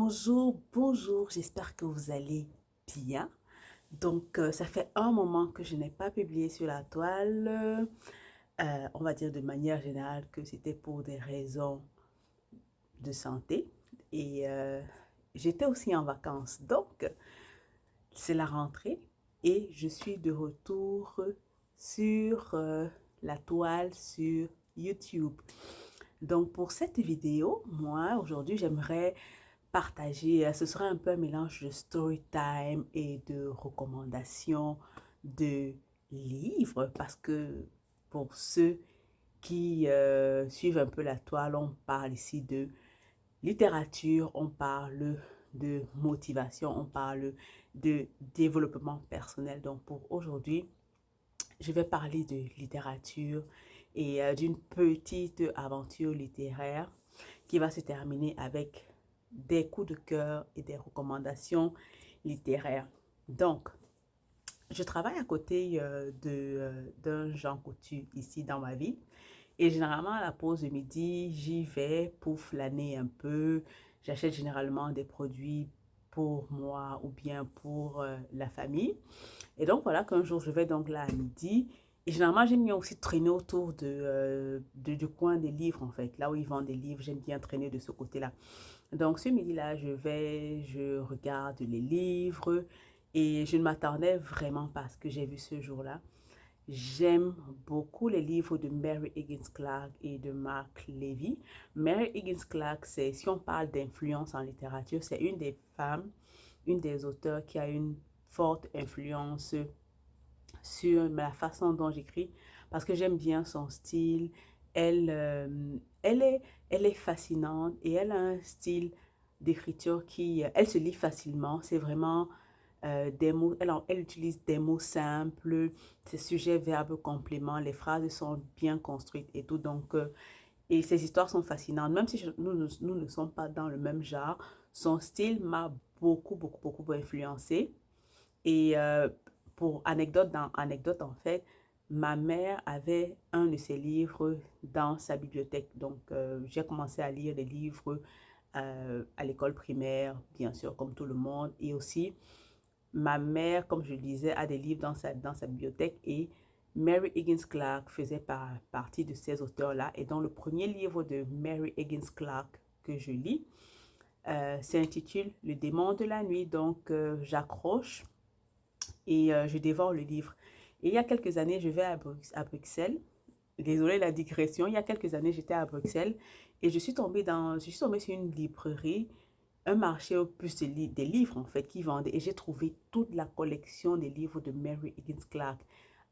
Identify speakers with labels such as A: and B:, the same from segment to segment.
A: Bonjour, bonjour, j'espère que vous allez bien. Ça fait un moment que je n'ai pas publié sur la toile. On va dire de manière générale que c'était pour des raisons de santé. Et j'étais aussi en vacances. C'est la rentrée et je suis de retour sur la toile sur YouTube. Donc, pour cette vidéo, moi, aujourd'hui, j'aimerais partager. Ce sera un peu un mélange de story time et de recommandations de livres parce que pour ceux qui suivent un peu la toile, on parle ici de littérature, on parle de motivation, on parle de développement personnel. Donc pour aujourd'hui, je vais parler de littérature et d'une petite aventure littéraire qui va se terminer avec des coups de cœur et des recommandations littéraires. Donc, je travaille à côté d'un Jean Coutu ici dans ma vie. Et généralement, à la pause de midi, j'y vais pour flâner un peu. J'achète généralement des produits pour moi ou bien pour la famille. Et donc, voilà qu'un jour, je vais donc là à midi. Et généralement, j'aime bien aussi traîner autour du coin des livres, en fait. Là où ils vendent des livres, j'aime bien traîner de ce côté-là. Donc, ce midi-là, je regarde les livres et je ne m'attendais vraiment pas à ce que j'ai vu ce jour-là. J'aime beaucoup les livres de Mary Higgins Clark et de Mark Levy. Mary Higgins Clark, c'est, si on parle d'influence en littérature, c'est une des femmes, une des auteurs qui a une forte influence sur la façon dont j'écris parce que j'aime bien son style. Elle, euh, elle est, elle est fascinante et elle a un style d'écriture qui, elle se lit facilement. C'est vraiment des mots, elle utilise des mots simples, ses sujets, verbes, compléments, les phrases sont bien construites et tout. Et ses histoires sont fascinantes. Même si nous ne sommes pas dans le même genre, son style m'a beaucoup influencé. Et pour anecdote, anecdote, en fait, ma mère avait un de ses livres dans sa bibliothèque. J'ai commencé à lire des livres à l'école primaire, bien sûr, comme tout le monde. Et aussi, ma mère, comme je le disais, a des livres dans sa bibliothèque. Et Mary Higgins Clark faisait partie de ces auteurs-là. Et dans le premier livre de Mary Higgins Clark que je lis, s'intitule Le démon de la nuit. J'accroche et je dévore le livre. Et il y a quelques années, je vais à Bruxelles. Désolée la digression. Il y a quelques années, j'étais à Bruxelles et je suis tombée sur une librairie, un marché au plus des livres en fait qui vendait. Et j'ai trouvé toute la collection des livres de Mary Higgins Clark.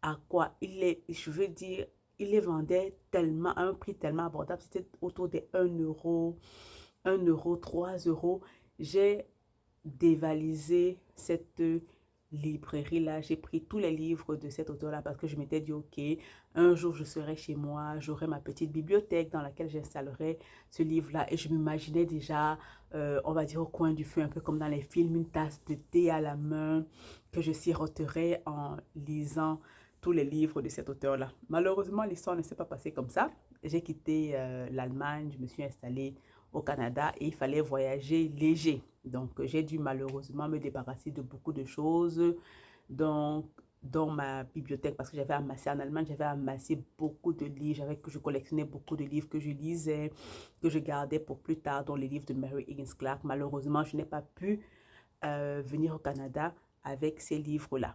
A: À quoi je veux dire, il les vendait tellement, à un prix tellement abordable. C'était autour de 1 euro, 1 euro, 3 euros. J'ai dévalisé cette librairie-là. J'ai pris tous les livres de cet auteur-là parce que je m'étais dit, OK, un jour je serai chez moi, j'aurai ma petite bibliothèque dans laquelle j'installerai ce livre-là. Et je m'imaginais déjà, on va dire au coin du feu, un peu comme dans les films, une tasse de thé à la main que je siroterai en lisant tous les livres de cet auteur-là. Malheureusement, l'histoire ne s'est pas passée comme ça. J'ai quitté l'Allemagne, je me suis installée au Canada et il fallait voyager léger. J'ai dû malheureusement me débarrasser de beaucoup de choses donc, dans ma bibliothèque parce que j'avais amassé en Allemagne, j'avais amassé beaucoup de livres, je collectionnais beaucoup de livres que je lisais, que je gardais pour plus tard, dont les livres de Mary Higgins Clark. Malheureusement, je n'ai pas pu venir au Canada avec ces livres-là.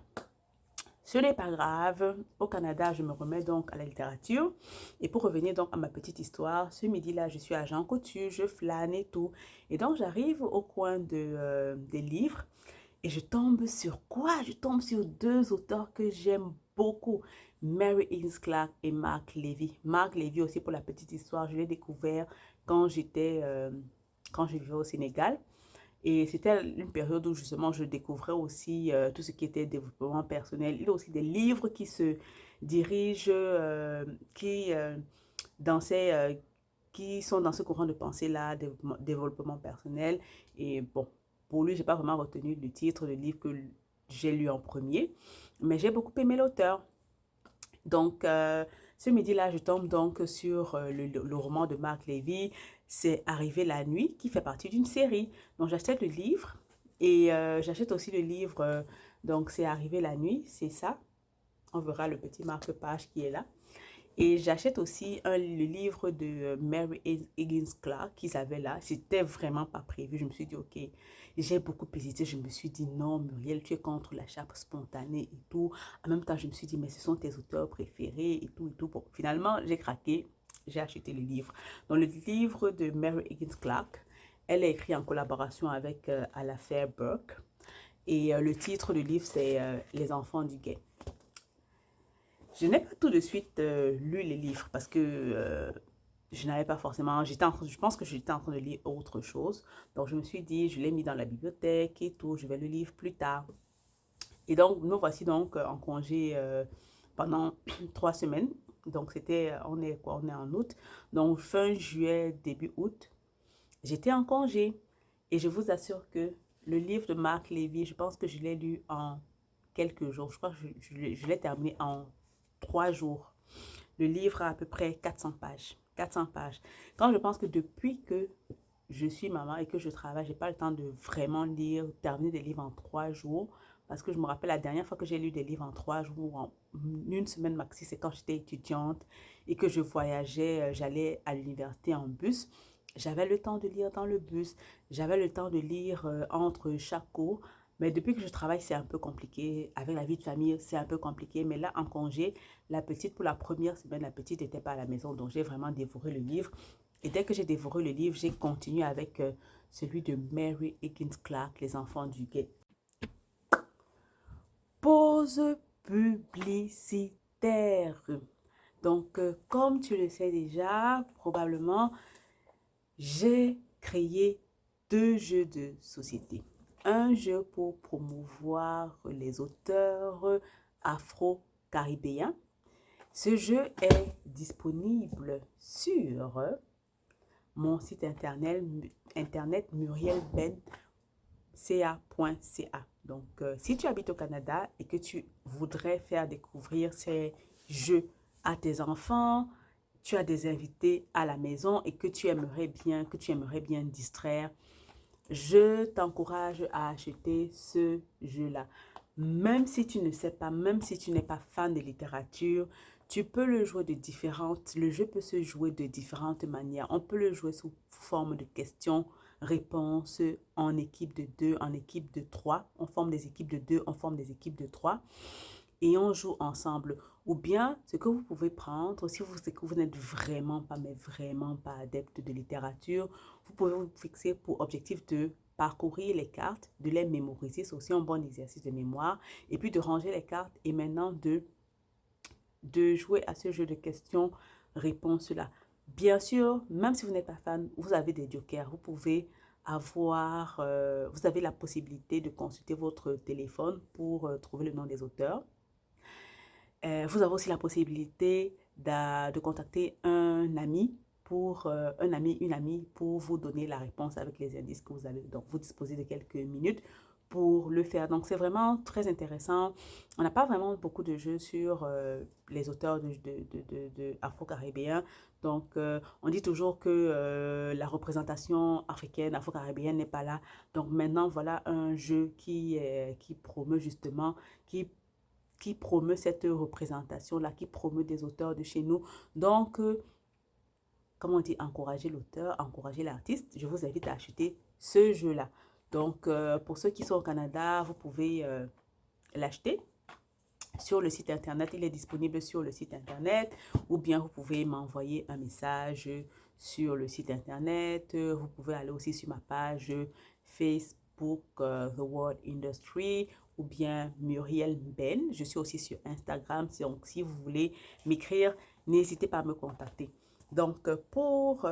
A: Ce n'est pas grave. Au Canada, je me remets donc à la littérature. Et pour revenir donc à ma petite histoire, ce midi-là, je suis à Jean Coutu, je flâne et tout. Et donc, j'arrive au coin des livres et je tombe sur quoi? Je tombe sur deux auteurs que j'aime beaucoup. Mary Higgins Clark et Mark Levy. Mark Levy aussi, pour la petite histoire, je l'ai découvert quand quand je vivais au Sénégal. Et c'était une période où justement je découvrais aussi tout ce qui était développement personnel. Il y a aussi des livres qui se dirigent, dans ces, euh, qui sont dans ce courant de pensée-là, développement personnel. Et bon, pour lui, je n'ai pas vraiment retenu le titre de livre que j'ai lu en premier, mais j'ai beaucoup aimé l'auteur. Donc, ce midi-là, je tombe donc sur le roman de Mark Levy. c'est Arrivé la nuit qui fait partie d'une série. Donc j'achète le livre et j'achète aussi le livre, donc c'est Arrivé la nuit, c'est ça. On verra le petit marque-page qui est là. Et j'achète aussi le livre de Mary Higgins Clark qu'ils avaient là. C'était vraiment pas prévu. Je me suis dit, ok, j'ai beaucoup hésité. Je me suis dit, non, Muriel, tu es contre l'achat spontané et tout. En même temps, je me suis dit, mais ce sont tes auteurs préférés et tout et tout. Bon, finalement, j'ai craqué. J'ai acheté le livre. Donc, le livre de Mary Higgins Clark, elle est écrite en collaboration avec Alafair Burke. Et le titre du livre, c'est Les enfants du guet. Je n'ai pas tout de suite lu les livres parce que je n'avais pas forcément, je pense que j'étais en train de lire autre chose. Donc je me suis dit, je l'ai mis dans la bibliothèque et tout, je vais le lire plus tard. Et donc nous voici donc en congé pendant 3 semaines. Donc c'était, on est quoi, on est en août. Donc fin juillet, début août, j'étais en congé. Et je vous assure que le livre de Marc Lévy, je pense que je l'ai lu en quelques jours. Je crois que je l'ai terminé en 3 jours. Le livre a à peu près 400 pages. 400 pages. Quand je pense que depuis que je suis maman et que je travaille, je n'ai pas le temps de vraiment lire, terminer des livres en 3 jours. Parce que je me rappelle la dernière fois que j'ai lu des livres en 3 jours, en une semaine maxi, c'est quand j'étais étudiante et que je voyageais, j'allais à l'université en bus. J'avais le temps de lire dans le bus, j'avais le temps de lire entre chaque cours. Mais depuis que je travaille, c'est un peu compliqué. Avec la vie de famille, c'est un peu compliqué. Mais là, en congé, la petite, pour la première semaine, la petite n'était pas à la maison. Donc, j'ai vraiment dévoré le livre. Et dès que j'ai dévoré le livre, j'ai continué avec celui de Mary Higgins Clark, Les enfants du guet. Pause publicitaire. Donc, comme tu le sais déjà, probablement, j'ai créé 2 jeux de société. Un jeu pour promouvoir les auteurs afro-caribéens. Ce jeu est disponible sur mon site internet murielbenca.ca. Donc, si tu habites au Canada et que tu voudrais faire découvrir ces jeux à tes enfants, tu as des invités à la maison et que tu aimerais bien distraire, je t'encourage à acheter ce jeu-là. Même si tu ne sais pas, même si tu n'es pas fan de littérature, tu peux le jouer le jeu peut se jouer de différentes manières. On peut le jouer sous forme de questions-réponses en équipe de 2, en équipe de 3. On forme des équipes de 2, on forme des équipes de 3 et on joue ensemble. Ou bien, ce que vous pouvez prendre, si vous n'êtes vraiment pas, mais vraiment pas adepte de littérature, vous pouvez vous fixer pour objectif de parcourir les cartes, de les mémoriser, c'est aussi un bon exercice de mémoire, et puis de ranger les cartes et maintenant de jouer à ce jeu de questions-réponses-là. Bien sûr, même si vous n'êtes pas fan, vous avez des jokers, vous pouvez vous avez la possibilité de consulter votre téléphone pour trouver le nom des auteurs. Vous avez aussi la possibilité de contacter un ami une amie pour vous donner la réponse avec les indices que vous avez. Donc, vous disposez de quelques minutes pour le faire. Donc, c'est vraiment très intéressant. On n'a pas vraiment beaucoup de jeux sur les auteurs de afro-caribéens. Donc, on dit toujours que la représentation africaine, afro-caribéenne n'est pas là. Donc, maintenant, voilà un jeu qui promeut justement, qui promeut cette représentation-là, qui promeut des auteurs de chez nous. Donc, comme on dit, encourager l'auteur, encourager l'artiste. Je vous invite à acheter ce jeu-là. Donc, pour ceux qui sont au Canada, vous pouvez l'acheter sur le site internet. Il est disponible sur le site internet ou bien vous pouvez m'envoyer un message sur le site internet. Vous pouvez aller aussi sur ma page Facebook The World Industry ou bien Muriel Ben. Je suis aussi sur Instagram. Donc, si vous voulez m'écrire, n'hésitez pas à me contacter. Donc, pour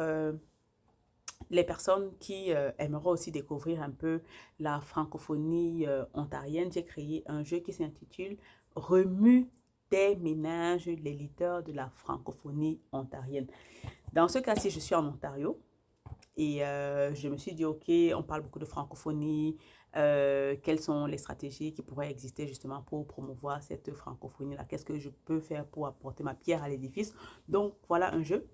A: les personnes qui aimeraient aussi découvrir un peu la francophonie ontarienne, j'ai créé un jeu qui s'intitule Remue tes ménages, les leaders de la francophonie ontarienne. Dans ce cas-ci, je suis en Ontario et je me suis dit, ok, on parle beaucoup de francophonie, quelles sont les stratégies qui pourraient exister justement pour promouvoir cette francophonie-là? Qu'est-ce que je peux faire pour apporter ma pierre à l'édifice? Donc, voilà un jeu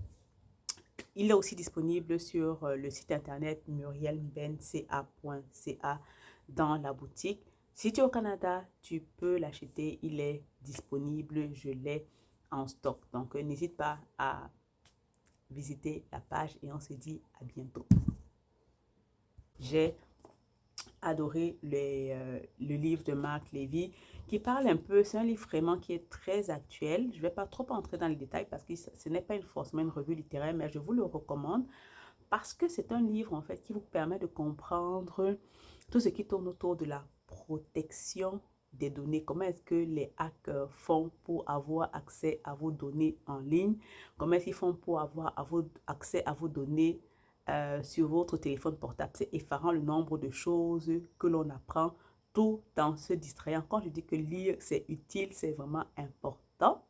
A: Il est aussi disponible sur le site internet murielbenca.ca dans la boutique. Si tu es au Canada, tu peux l'acheter. Il est disponible. Je l'ai en stock. Donc, n'hésite pas à visiter la page et on se dit à bientôt. J'ai adoré le livre de Marc Lévy qui parle un peu, c'est un livre vraiment qui est très actuel. Je ne vais pas trop entrer dans les détails parce que ce n'est pas forcément une revue littéraire, mais je vous le recommande parce que c'est un livre en fait qui vous permet de comprendre tout ce qui tourne autour de la protection des données. Comment est-ce que les hackers font pour avoir accès à vos données en ligne? Comment est-ce qu'ils font pour avoir accès à vos données sur votre téléphone portable? C'est effarant le nombre de choses que l'on apprend tout en se distrayant. Quand je dis que lire, c'est utile, c'est vraiment important.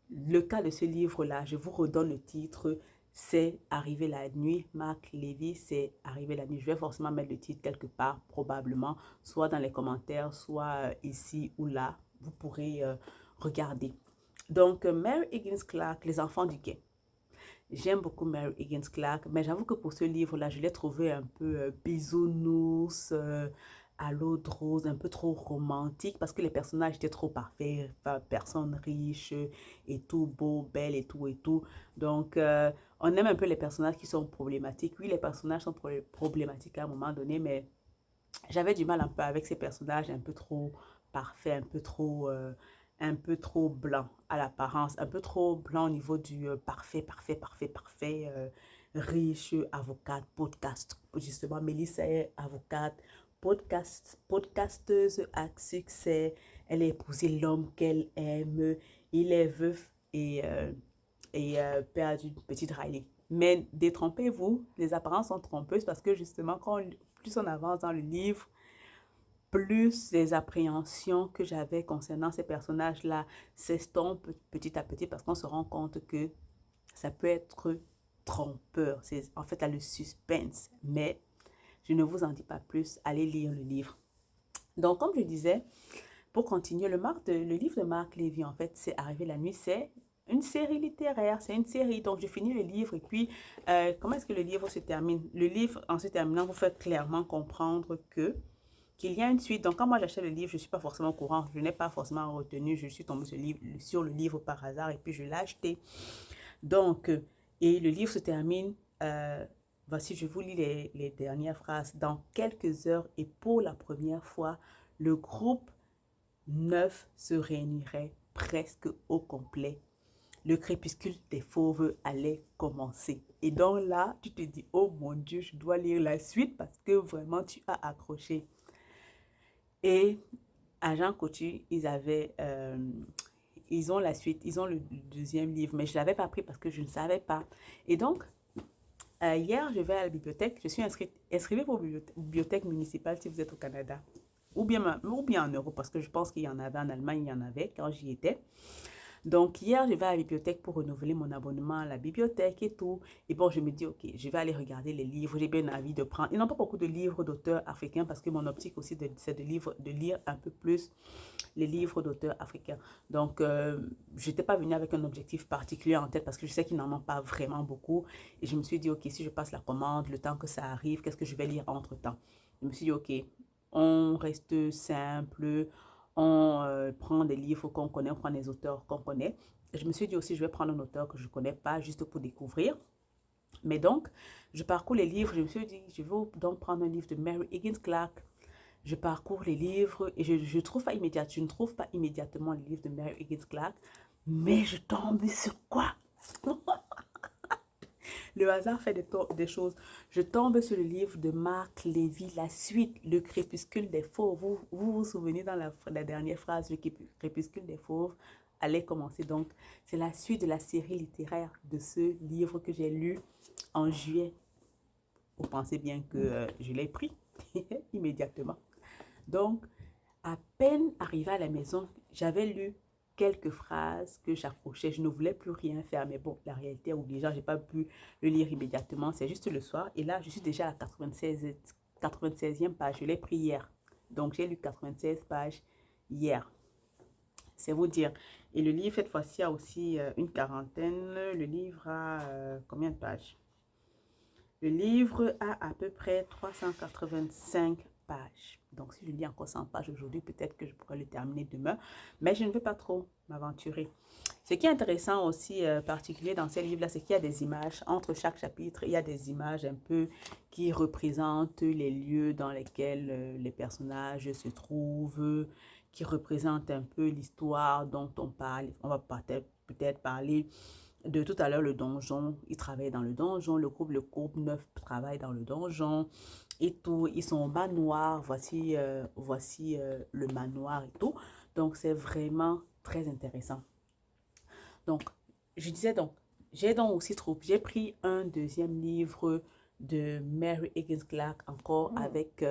A: Le cas de ce livre-là, je vous redonne le titre, c'est Arrivé la nuit. Marc Lévy, c'est Arrivé la nuit. Je vais forcément mettre le titre quelque part, probablement, soit dans les commentaires, soit ici ou là. Vous pourrez regarder. Donc, Mary Higgins Clark, Les enfants du quai. J'aime beaucoup Mary Higgins Clark, mais j'avoue que pour ce livre-là, je l'ai trouvé un peu bisounours, à l'eau de rose, un peu trop romantique, parce que les personnages étaient trop parfaits, personnes riches et tout, beau, belle et tout et tout. Donc, on aime un peu les personnages qui sont problématiques. Oui, les personnages sont problématiques à un moment donné, mais j'avais du mal un peu avec ces personnages un peu trop parfaits, un peu trop blanc à l'apparence, un peu trop blanc au niveau du parfait, riche, avocate, podcast. Justement, Mélissa est avocate, podcasteuse à succès. Elle a épousé l'homme qu'elle aime. Il est veuf et père d'une petite Riley. Mais détrompez-vous, les apparences sont trompeuses parce que justement, plus on avance dans le livre, plus les appréhensions que j'avais concernant ces personnages-là s'estompent petit à petit parce qu'on se rend compte que ça peut être trompeur. C'est en fait le suspense, mais je ne vous en dis pas plus. Allez lire le livre. Donc, comme je disais, pour continuer, le livre de Marc Lévy, en fait, c'est Arrivé la nuit, c'est une série littéraire, c'est une série. Donc, je finis le livre et puis, comment est-ce que le livre se termine? Le livre, en se terminant, vous fait clairement comprendre qu'il y a une suite. Donc, quand moi j'achète le livre, je ne suis pas forcément au courant, je n'ai pas forcément retenu, je suis tombée sur le livre par hasard et puis je l'ai acheté. Donc, et le livre se termine, voici, je vous lis les dernières phrases. Dans quelques heures et pour la première fois, le groupe 9 se réunirait presque au complet. Le crépuscule des fauves allait commencer. Et donc là, tu te dis, oh mon Dieu, je dois lire la suite parce que vraiment, tu as accroché. Et à Jean Coutu, ils ont la suite, ils ont le deuxième livre, mais je ne l'avais pas pris parce que je ne savais pas. Et donc, hier, je vais à la bibliothèque, je suis inscrivez-vous aux bibliothèques municipales si vous êtes au Canada, ou bien en Europe, parce que je pense qu'il y en avait en Allemagne, il y en avait quand j'y étais. Donc, hier, je vais à la bibliothèque pour renouveler mon abonnement à la bibliothèque et tout. Et bon, je me dis, OK, je vais aller regarder les livres. J'ai bien envie de prendre. Ils n'ont pas beaucoup de livres d'auteurs africains parce que mon optique aussi, c'est de lire un peu plus les livres d'auteurs africains. Donc, je n'étais pas venue avec un objectif particulier en tête parce que je sais qu'ils n'en ont pas vraiment beaucoup. Et je me suis dit, OK, si je passe la commande, le temps que ça arrive, qu'est-ce que je vais lire entre-temps? Je me suis dit, OK, on reste simple, on prend des livres qu'on connaît, on prend des auteurs qu'on connaît. Et je me suis dit aussi, je vais prendre un auteur que je ne connais pas, juste pour découvrir. Mais donc, je parcours les livres, je me suis dit, je vais donc prendre un livre de Mary Higgins Clark. Je parcours les livres et je ne trouve pas immédiatement le livre de Mary Higgins Clark, mais je tombe sur quoi? Le hasard fait des choses. Je tombe sur le livre de Marc Lévy, la suite, Le crépuscule des fauves. Vous souvenez dans la dernière phrase, Le crépuscule des fauves allait commencer. Donc, c'est la suite de la série littéraire de ce livre que j'ai lu en juillet. Vous pensez bien que je l'ai pris immédiatement. Donc, à peine arrivé à la maison, j'avais lu quelques phrases que j'accrochais. Je ne voulais plus rien faire, mais bon, la réalité est obligeante. Je n'ai pas pu le lire immédiatement. C'est juste le soir. Et là, je suis déjà à la 96e page. Je l'ai pris hier. Donc, j'ai lu 96 pages hier. C'est vous dire. Et le livre, cette fois-ci, a aussi une quarantaine. Le livre a combien de pages? Le livre a à peu près 385 pages. Donc, si je lis encore 100 pages aujourd'hui, peut-être que je pourrais le terminer demain. Mais je ne veux pas trop m'aventurer. Ce qui est intéressant aussi, particulier dans ces livres-là, c'est qu'il y a des images. Entre chaque chapitre, il y a des images un peu qui représentent les lieux dans lesquels les personnages se trouvent, qui représentent un peu l'histoire dont on parle. On va peut-être parler de tout à l'heure, le donjon. Ils travaillent dans le donjon. Le groupe 9 travaille dans le donjon et tout. Ils sont au manoir. Voici le manoir et tout. Donc, c'est vraiment très intéressant. Donc, je disais donc, j'ai donc aussi trouvé, j'ai pris un deuxième livre de Mary Higgins Clark, encore avec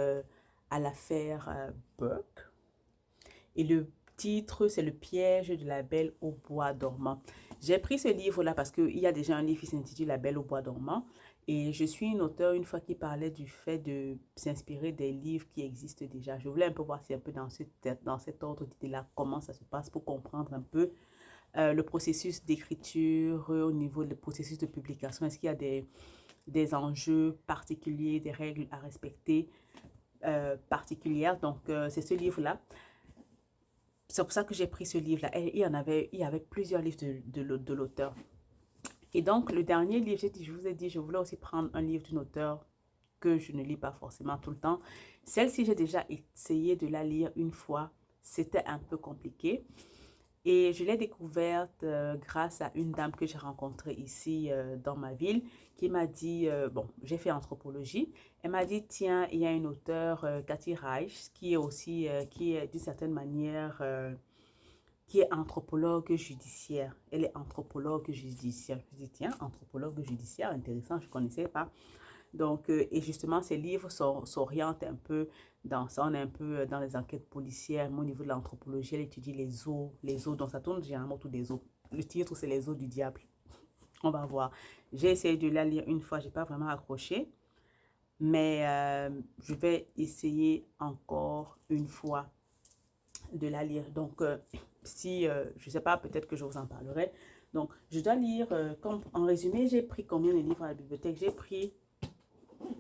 A: à l'affaire Burke. Et le titre, c'est Le piège de la belle au bois dormant. J'ai pris ce livre-là parce qu'il y a déjà un livre qui s'intitule La belle au bois dormant. Et je suis une auteure, une fois qui parlait du fait de s'inspirer des livres qui existent déjà. Je voulais un peu voir si un peu dans cet ordre d'idée-là, comment ça se passe pour comprendre un peu le processus d'écriture, au niveau du processus de publication. Est-ce qu'il y a des enjeux particuliers, des règles à respecter particulières? Donc, c'est ce livre-là. C'est pour ça que j'ai pris ce livre-là. Et il y avait plusieurs livres de l'auteur. Et donc, le dernier livre, je vous ai dit, je voulais aussi prendre un livre d'une auteure que je ne lis pas forcément tout le temps. Celle-ci, j'ai déjà essayé de la lire une fois. C'était un peu compliqué. Et je l'ai découverte grâce à une dame que j'ai rencontrée ici dans ma ville qui m'a dit, bon, j'ai fait anthropologie. Elle m'a dit, tiens, il y a une auteure, Cathy Reich, qui est aussi, qui est d'une certaine manière, qui est anthropologue judiciaire. Elle est anthropologue judiciaire. Je me dis, tiens, anthropologue judiciaire, intéressant, je ne connaissais pas. Donc, et justement, ces livres s'orientent un peu dans ça. On est un peu dans les enquêtes policières. Mais au niveau de l'anthropologie, elle étudie les os. Donc, ça tourne généralement autour des os. Le titre, c'est Les os du diable. On va voir. J'ai essayé de la lire une fois. Je n'ai pas vraiment accroché. Mais je vais essayer encore une fois de la lire. Donc, si, je ne sais pas, peut-être que je vous en parlerai. Donc, je dois lire, comme en résumé, j'ai pris combien de livres à la bibliothèque? J'ai pris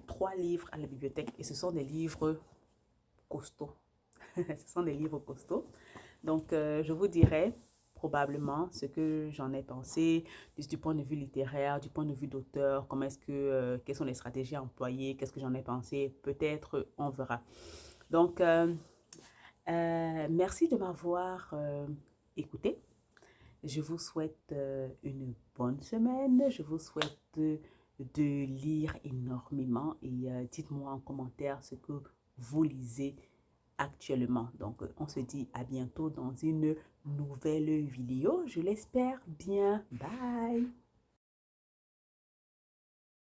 A: 3 livres à la bibliothèque et ce sont des livres costauds. Ce sont des livres costauds. Donc, je vous dirai probablement ce que j'en ai pensé du point de vue littéraire, du point de vue d'auteur, comment est-ce que, quelles sont les stratégies employées, qu'est-ce que j'en ai pensé, peut-être on verra. Donc, merci de m'avoir écouté. Je vous souhaite une bonne semaine. Je vous souhaite de lire énormément et dites-moi en commentaire ce que vous lisez actuellement. Donc, on se dit à bientôt dans une nouvelle vidéo. Je l'espère bien. Bye!